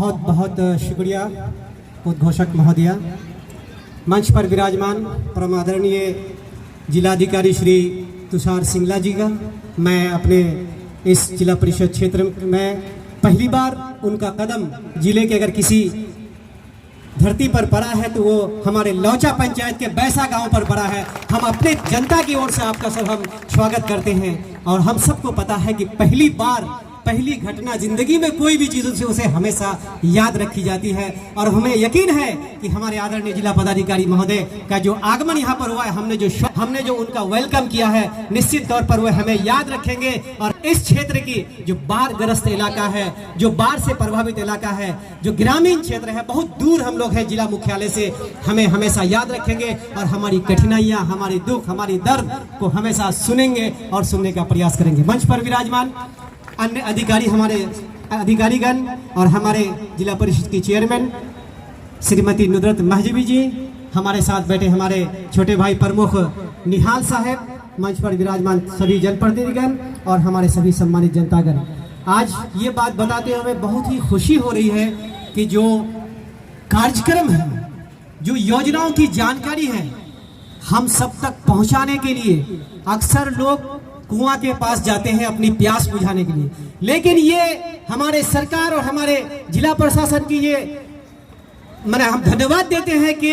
बहुत बहुत शुक्रिया उद्घोषक महोदया। मंच पर विराजमान परम आदरणीय जिलाधिकारी श्री तुषार सिंगला जी का, मैं अपने इस जिला परिषद क्षेत्र में पहली बार उनका कदम जिले के अगर किसी धरती पर पड़ा है तो वो हमारे लौचा पंचायत के बैसा गांव पर पड़ा है। हम अपने जनता की ओर से आपका सब हम स्वागत करते हैं और हम सबको पता है कि पहली बार पहली घटना जिंदगी में कोई भी चीज़ों से उसे हमेशा याद रखी जाती है और हमें यकीन है कि हमारे आदरणीय जिला पदाधिकारी महोदय का जो आगमन यहाँ पर हुआ है, हमने जो उनका वेलकम किया है, निश्चित तौर पर वह हमें याद रखेंगे। और इस क्षेत्र की जो बाढ़ ग्रस्त इलाका है, जो बाढ़ से प्रभावित इलाका है, जो ग्रामीण क्षेत्र है, बहुत दूर हम लोग हैं जिला मुख्यालय से, हमें हमेशा याद रखेंगे और हमारी कठिनाइयाँ, हमारी दुख, हमारी दर्द को हमेशा सुनेंगे और सुनने का प्रयास करेंगे। मंच पर विराजमान अन्य अधिकारी, हमारे अधिकारीगण और हमारे जिला परिषद की चेयरमैन श्रीमती नुदरत महजबी जी, हमारे साथ बैठे हमारे छोटे भाई प्रमुख निहाल साहब, मंच पर विराजमान सभी जनप्रतिनिधिगण और हमारे सभी सम्मानित जनतागण। आज ये बात बताते हुए बहुत ही खुशी हो रही है कि जो कार्यक्रम है, जो योजनाओं की जानकारी है, हम सब तक पहुंचाने के लिए अक्सर लोग कुआं के पास जाते हैं अपनी प्यास बुझाने के लिए, लेकिन ये हमारे सरकार और हमारे जिला प्रशासन की ये हम धन्यवाद देते हैं कि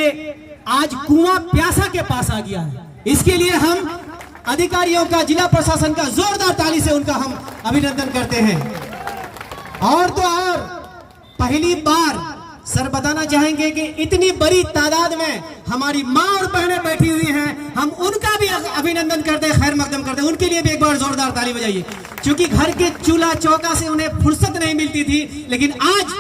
आज कुआं प्यासा के पास आ गया है। इसके लिए हम अधिकारियों का, जिला प्रशासन का जोरदार ताली से उनका हम अभिनंदन करते हैं। और तो और पहली बार सर बताना चाहेंगे कि इतनी बड़ी तादाद में हमारी माँ और बहनें बैठी हुई हैं, हम उनका भी अभिनंदन करते हैं, खैर मकदम करते हैं। उनके लिए भी एक बार जोरदार ताली बजाइए, क्योंकि घर के चूल्हा चौका से उन्हें फुर्सत नहीं मिलती थी, लेकिन आज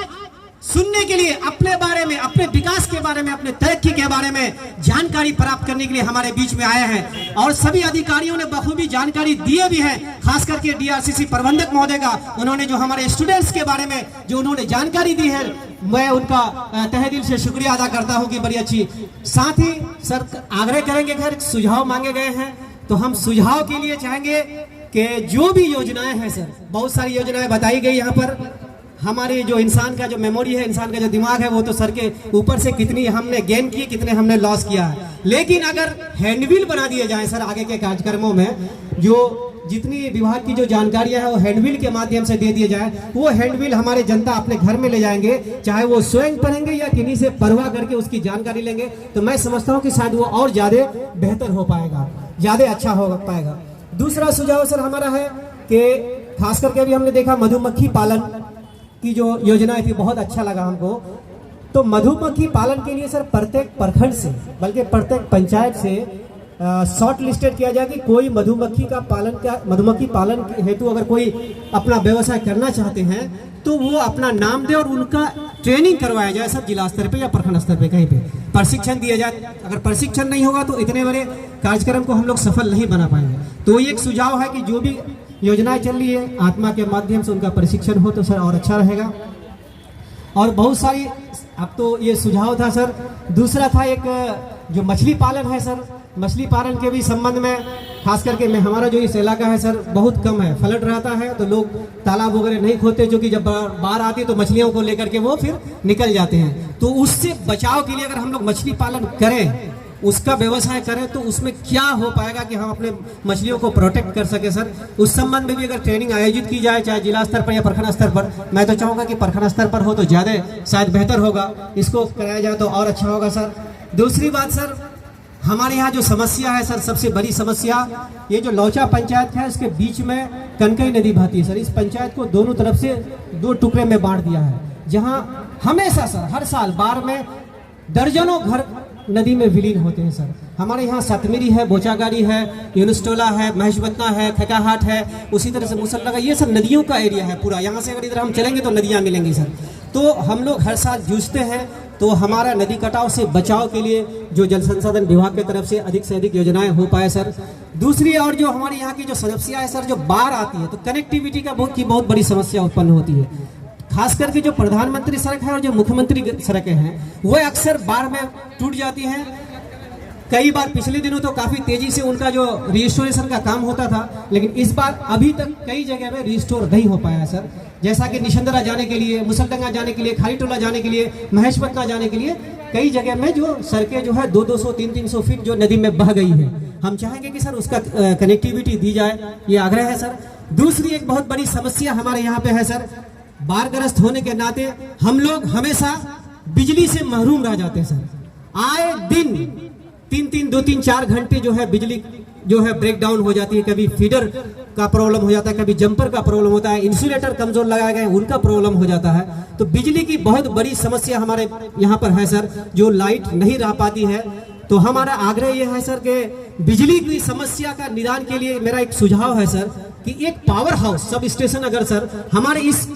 सुनने के लिए, अपने बारे में, अपने विकास के बारे में, अपने तरक्की के बारे में जानकारी प्राप्त करने के लिए हमारे बीच में आए हैं। और सभी अधिकारियों ने बखूबी जानकारी दिए भी हैं, खास करके डीआरसीसी प्रबंधक महोदय का, उन्होंने जो हमारे स्टूडेंट्स के बारे में जो उन्होंने जानकारी दी है, मैं उनका तहे दिल से शुक्रिया अदा करता हूं कि बड़ी अच्छी। साथ ही सर आग्रह करेंगे, घर सुझाव मांगे गए हैं तो हम सुझाव के लिए चाहेंगे कि जो भी योजनाएं हैं सर, बहुत सारी योजनाएं बताई गई यहाँ पर। हमारे जो इंसान का जो मेमोरी है, इंसान का जो दिमाग है, वो तो सर के ऊपर से कितनी हमने गेन की, कितने हमने लॉस किया है, लेकिन अगर हैंडबिल बना दिए जाए सर आगे के कार्यक्रमों में, जो जितनी विभाग की जो जानकारियां हैं वो हैंडबिल के माध्यम से दे दिए जाए, वो हैंडबिल हमारे जनता अपने घर में ले जाएंगे, चाहे वो स्वयं पढ़ेंगे या किन्हीं से पढ़वा करके उसकी जानकारी लेंगे, तो मैं समझता हूँ कि शायद वो और ज्यादा बेहतर हो पाएगा, ज्यादा अच्छा हो पाएगा। दूसरा सुझाव सर हमारा है कि खास करके अभी हमने देखा मधुमक्खी पालन की जो योजनाएं थी, बहुत अच्छा लगा हमको। तो मधुमक्खी पालन के लिए सर प्रत्येक प्रखंड से, बल्कि प्रत्येक पंचायत से शॉर्ट लिस्टेड किया जाए कि कोई मधुमक्खी पालन हेतु अगर कोई अपना व्यवसाय करना चाहते हैं तो वो अपना नाम दे और उनका ट्रेनिंग करवाया जाए सर, जिला स्तर पे या प्रखंड स्तर पे कहीं पे प्रशिक्षण दिया जाए। अगर प्रशिक्षण नहीं होगा तो इतने बड़े कार्यक्रम को हम लोग सफल नहीं बना पाएंगे। तो ये एक सुझाव है कि जो भी योजनाएं चल रही है, आत्मा के माध्यम से उनका प्रशिक्षण हो तो सर और अच्छा रहेगा। और बहुत सारी, अब तो ये सुझाव था सर। दूसरा था एक जो मछली पालन है सर, मछली पालन के भी संबंध में खास करके हमारा जो इस इलाका है सर बहुत कम है, फ्लड रहता है तो लोग तालाब वगैरह नहीं खोते, जो कि जब बाढ़ आती है तो मछलियों को लेकर के वो फिर निकल जाते हैं। तो उससे बचाव के लिए अगर हम लोग मछली पालन करें, उसका व्यवसाय करें, तो उसमें क्या हो पाएगा कि हम अपने मछलियों को प्रोटेक्ट कर सके सर, उस संबंध में भी अगर ट्रेनिंग आयोजित की जाए, चाहे जिला स्तर पर या प्रखंड स्तर पर, मैं तो चाहूँगा कि प्रखंड स्तर पर हो तो ज़्यादा शायद बेहतर होगा, इसको कराया जाए तो और अच्छा होगा सर। दूसरी बात सर, हमारे यहाँ जो समस्या है सर, सबसे बड़ी समस्या ये जो लौचा पंचायत है, इसके बीच में कनकई नदी बहती है सर। इस पंचायत को दोनों तरफ से दो टुकड़े में बांट दिया है, जहाँ हमेशा सर हर साल बाढ़ में दर्जनों घर नदी में विलीन होते हैं सर। हमारे यहाँ सतमिरी है, बोचागारी है, यूनुसटोला है, महेशवतना है, खकाहाट है, उसी तरह से मुसल्ला, ये सब नदियों का एरिया है पूरा। यहाँ से अगर इधर हम चलेंगे तो नदियाँ मिलेंगी सर। तो हम लोग हर साल जूझते हैं, तो हमारा नदी कटाव से बचाव के लिए जो जल संसाधन विभाग की तरफ से अधिक योजनाएं हो पाए सर। दूसरी और जो हमारे यहाँ की जो समस्या है सर, जो बाढ़ आती है तो कनेक्टिविटी का बहुत बड़ी समस्या उत्पन्न होती है। खास करके जो प्रधानमंत्री सड़क है और जो मुख्यमंत्री सड़कें हैं वो अक्सर बाढ़ में टूट जाती हैं। कई बार पिछले दिनों तो काफ़ी तेज़ी से उनका जो रिस्टोरेशन का काम होता था, लेकिन इस बार अभी तक कई जगह में रिस्टोर नहीं हो पाया सर। जैसा कि निशंदरा जाने के लिए, मुसलडंगा जाने के लिए, खाली टोला जाने के लिए, महेशपटना जाने के लिए कई जगह में जो सड़कें जो है 200-200, 300-300 फीट जो नदी में बह गई है। हम चाहेंगे कि सर उसका कनेक्टिविटी दी जाए, ये आग्रह है सर। दूसरी एक बहुत बड़ी समस्या हमारे यहाँ पे है सर, बाढ़ग्रस्त होने के नाते हम लोग हमेशा बिजली से महरूम रह जाते हैं सर। आए दिन 2-3-4 घंटे जो है बिजली जो है ब्रेक डाउन हो जाती है। कभी फीडर का प्रॉब्लम हो जाता है, कभी जंपर का प्रॉब्लम होता है, इंसुलेटर कमजोर लगाए गए उनका प्रॉब्लम हो जाता है। तो बिजली की बहुत बड़ी समस्या हमारे यहाँ पर है सर, जो लाइट नहीं रह पाती है। तो हमारा आग्रह यह है सर कि बिजली की समस्या का निदान के लिए मेरा एक सुझाव है सर कि एक पावर हाउस सब स्टेशन अगर सर हमारे इस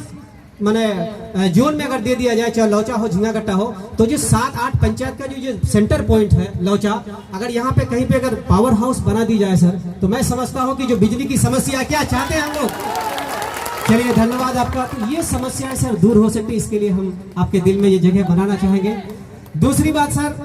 माने जोन में अगर दे दिया जाए, चाहे लौचा हो, झिंगागट्टा हो, तो जो 7-8 पंचायत का जो सेंटर पॉइंट है लौचा, अगर यहाँ पे कहीं पे अगर पावर हाउस बना दी जाए सर, तो मैं समझता हूँ कि जो बिजली की समस्या क्या चाहते हैं हम लोग। चलिए धन्यवाद आपका। तो ये समस्या सर दूर हो सकती है, इसके लिए हम आपके दिल में ये जगह बनाना चाहेंगे। दूसरी बात सर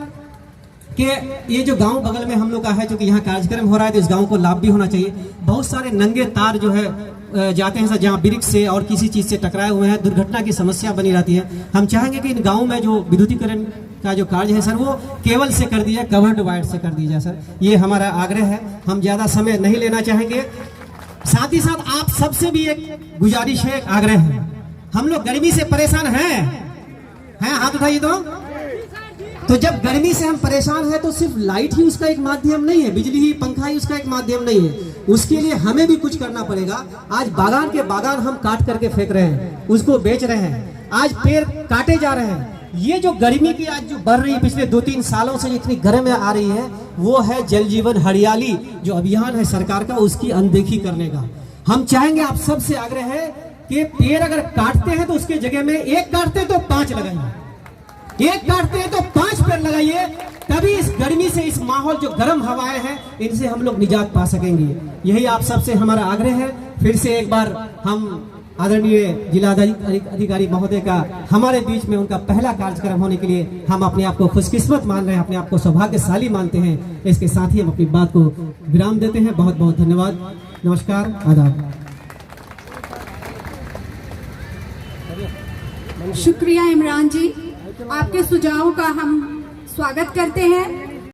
कि ये जो गांव बगल में हम लोग का है, जो कि यहाँ कार्यक्रम हो रहा है, तो इस गांव को लाभ भी होना चाहिए। बहुत सारे नंगे तार जो है जाते हैं सर, जहाँ वृक्ष से और किसी चीज़ से टकराए हुए हैं, दुर्घटना की समस्या बनी रहती है। हम चाहेंगे कि इन गाँव में जो विद्युतीकरण का जो कार्य है सर, वो केबल से कर दिया, कवर्ड वायर से कर दिया सर। ये हमारा आग्रह है, हम ज़्यादा समय नहीं लेना चाहेंगे। साथ ही साथ आप सबसे भी एक गुजारिश है, एक आग्रह है। हम लोग गर्मी से परेशान हैं, हाथ उठाइए। तो जब गर्मी से हम परेशान हैं तो सिर्फ लाइट ही उसका एक माध्यम नहीं है, बिजली ही, पंखा ही उसका एक माध्यम नहीं है। उसके लिए हमें भी कुछ करना पड़ेगा। आज बागान के बागान हम काट करके फेंक रहे हैं, उसको बेच रहे हैं, आज पेड़ काटे जा रहे हैं। ये जो गर्मी की आज जो बढ़ रही है, पिछले 2-3 सालों से इतनी गर्म आ रही है, वो है जल जीवन हरियाली जो अभियान है सरकार का, उसकी अनदेखी करने का। हम चाहेंगे, आप सबसे आग्रह है कि पेड़ अगर काटते हैं तो उसके जगह में एक काटते तो 5 लगाइए, एक काटते हैं तो 5 पेड़ लगाइए। तभी इस गर्मी से, इस माहौल जो गर्म हवाएं हैं, इनसे हम लोग निजात पा सकेंगे। यही आप सबसे हमारा आग्रह है। फिर से एक बार हम आदरणीय जिला अधिकारी महोदय का हमारे बीच में उनका पहला कार्यक्रम होने के लिए हम अपने आप को खुशकिस्मत मान रहे हैं, अपने आप को सौभाग्यशाली मानते हैं। इसके साथ ही हम अपनी बात को विराम देते हैं। बहुत बहुत धन्यवाद, नमस्कार, आदाब। शुक्रिया इमरान जी, आपके सुझावों का हम स्वागत करते हैं।